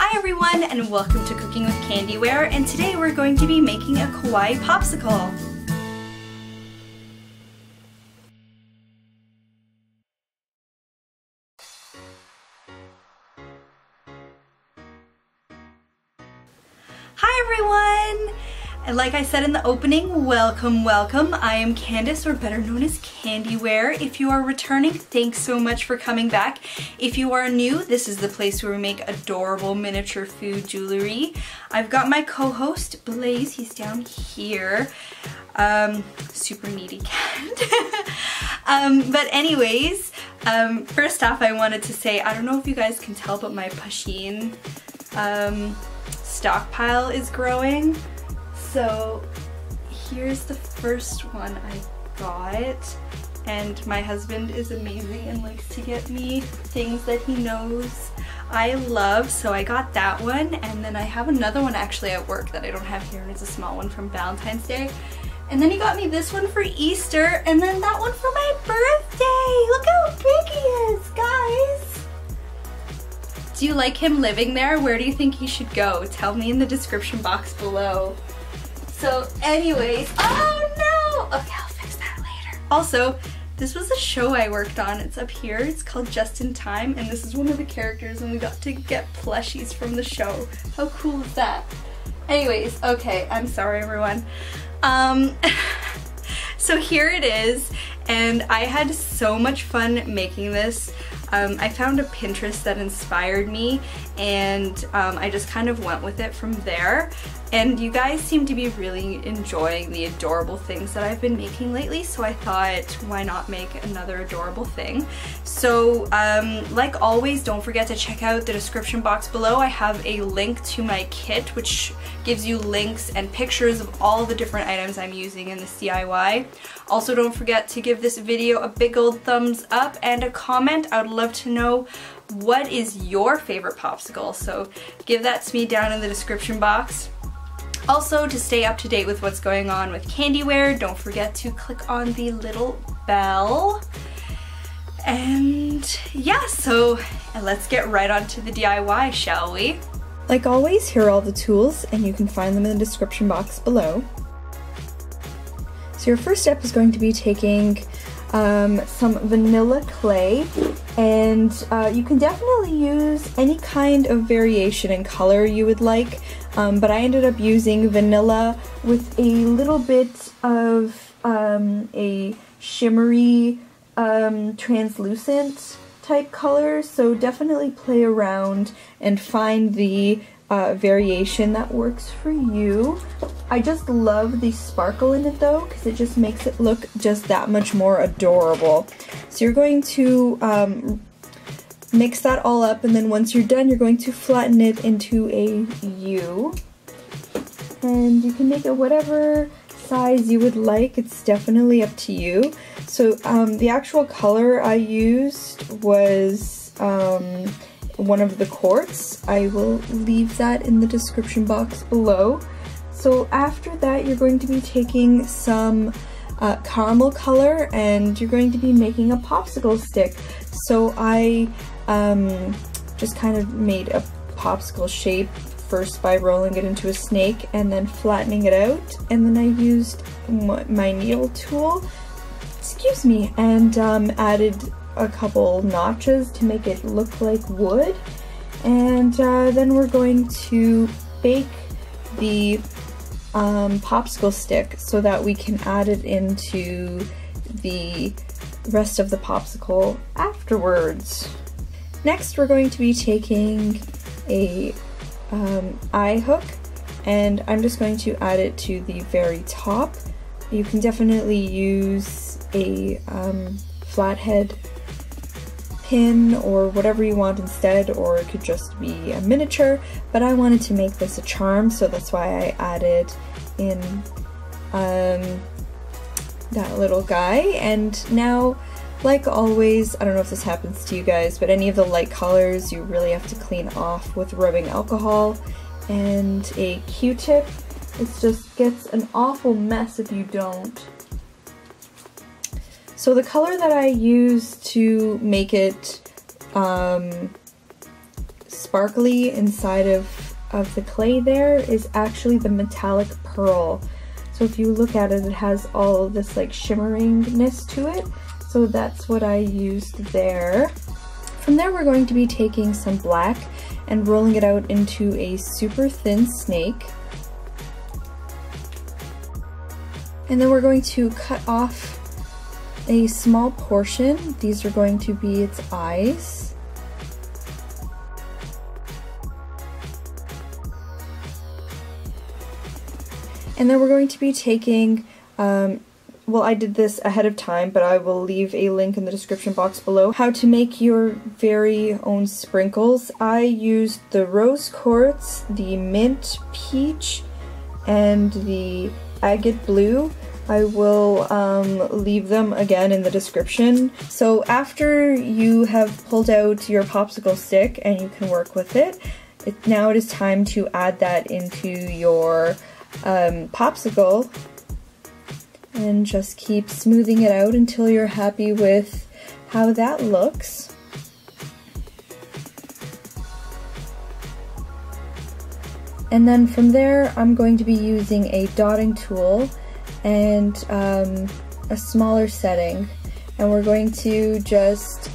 Hi everyone and welcome to Cooking with CandiWare, and today we're going to be making a Kawaii Popsicle. Hi everyone! And like I said in the opening, welcome, welcome. I am Candice, or better known as CandiWare. If you are returning, thanks so much for coming back. If you are new, this is the place where we make adorable miniature food jewelry. I've got my co-host, Blaze, he's down here. Super needy cat. But anyways, first off I wanted to say, I don't know if you guys can tell, but my Pusheen stockpile is growing. So here's the first one I got, and my husband is amazing and likes to get me things that he knows I love, so I got that one, and then I have another one actually at work that I don't have here, and it's a small one from Valentine's Day. And then he got me this one for Easter, and then that one for my birthday. Look how big he is, guys. Do you like him living there? Where do you think he should go? Tell me in the description box below. So anyways, oh no! Okay, I'll fix that later. Also, this was a show I worked on. It's up here. It's called Just in Time, and this is one of the characters, and we got to get plushies from the show. How cool is that? Anyways, okay, I'm sorry everyone. So here it is, and I had so much fun making this. I found a Pinterest that inspired me, and I just kind of went with it from there. And you guys seem to be really enjoying the adorable things that I've been making lately, so I thought, why not make another adorable thing? So like always, don't forget to check out the description box below. I have a link to my kit, which gives you links and pictures of all the different items I'm using in this DIY. Also, don't forget to give this video a big old thumbs up and a comment. I would love to know what is your favorite popsicle, so give that to me down in the description box. Also, to stay up to date with what's going on with CandiWare, don't forget to click on the little bell. And yeah, so let's get right onto the DIY, shall we? Like always, here are all the tools, and you can find them in the description box below. So your first step is going to be taking some vanilla clay, and you can definitely use any kind of variation in color you would like, but I ended up using vanilla with a little bit of a shimmery translucent type color, so definitely play around and find the variation that works for you. I just love the sparkle in it though, because it just makes it look just that much more adorable. So you're going to mix that all up, and then once you're done, you're going to flatten it into a U. And you can make it whatever size you would like. It's definitely up to you. So the actual color I used was one of the quartz. I will leave that in the description box below. So after that, you're going to be taking some caramel color, and you're going to be making a popsicle stick. So I just kind of made a popsicle shape first by rolling it into a snake and then flattening it out, and then I used my needle tool, excuse me, and added a couple notches to make it look like wood. And then we're going to bake the popsicle stick so that we can add it into the rest of the popsicle afterwards. Next, we're going to be taking a eye hook, and I'm just going to add it to the very top. You can definitely use a flathead pin or whatever you want instead, or it could just be a miniature, but I wanted to make this a charm, so that's why I added in that little guy. And now, like always, I don't know if this happens to you guys, but any of the light colors you really have to clean off with rubbing alcohol and a Q-tip. It just gets an awful mess if you don't. So the color that I used to make it sparkly inside of the clay there is actually the metallic pearl. So if you look at it, it has all of this like shimmeringness to it. So that's what I used there. From there, we're going to be taking some black and rolling it out into a super thin snake. And then we're going to cut off a small portion. These are going to be its eyes. And then we're going to be taking, well, I did this ahead of time, but I will leave a link in the description box below, how to make your very own sprinkles. I used the rose quartz, the mint peach, and the agate blue. I will leave them again in the description. So after you have pulled out your popsicle stick and you can work with it, now it is time to add that into your popsicle and just keep smoothing it out until you're happy with how that looks. And then from there, I'm going to be using a dotting tool and a smaller setting, and we're going to just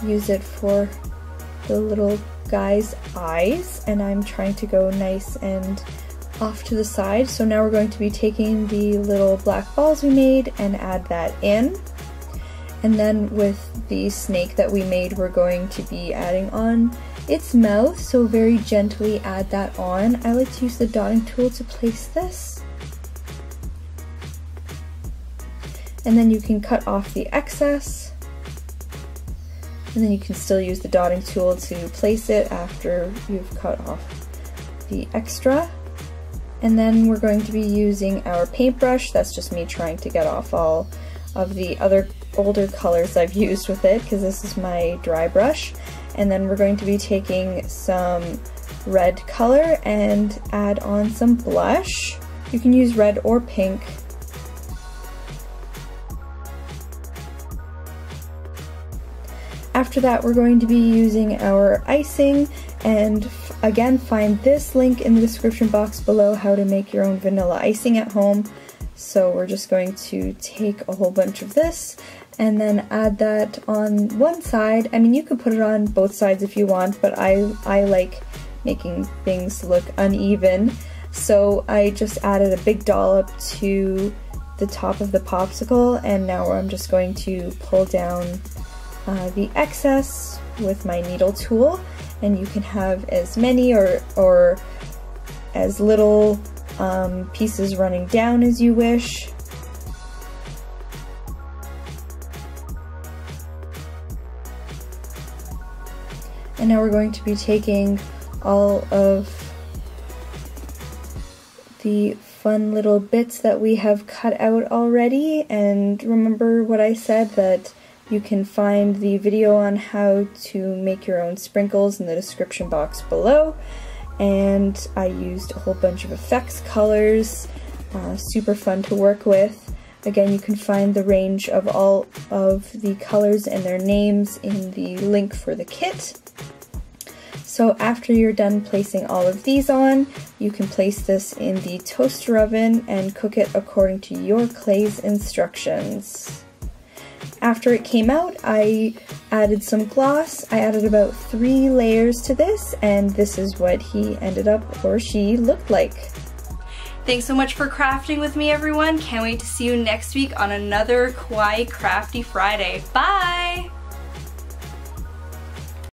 use it for the little guy's eyes, and I'm trying to go nice and off to the side. So now we're going to be taking the little black balls we made and add that in. And then with the snake that we made, we're going to be adding on its mouth, so very gently add that on. I like to use the dotting tool to place this. And then you can cut off the excess. And then you can still use the dotting tool to place it after you've cut off the extra. And then we're going to be using our paintbrush. That's just me trying to get off all of the other older colors I've used with it, because this is my dry brush. And then we're going to be taking some red color and add on some blush. You can use red or pink. After that, we're going to be using our icing, and again, find this link in the description box below, how to make your own vanilla icing at home. So we're just going to take a whole bunch of this and then add that on one side. I mean, you could put it on both sides if you want, but I like making things look uneven. So I just added a big dollop to the top of the popsicle, and now I'm just going to pull down the excess with my needle tool, and you can have as many or as little pieces running down as you wish. And now we're going to be taking all of the fun little bits that we have cut out already, and remember what I said, that you can find the video on how to make your own sprinkles in the description box below. And I used a whole bunch of effects colors, super fun to work with. Again, you can find the range of all of the colors and their names in the link for the kit. So after you're done placing all of these on, you can place this in the toaster oven and cook it according to your clay's instructions. After it came out, I added some gloss. I added about 3 layers to this, and this is what he ended up, or she looked like. Thanks so much for crafting with me, everyone. Can't wait to see you next week on another Kawaii Crafty Friday. Bye!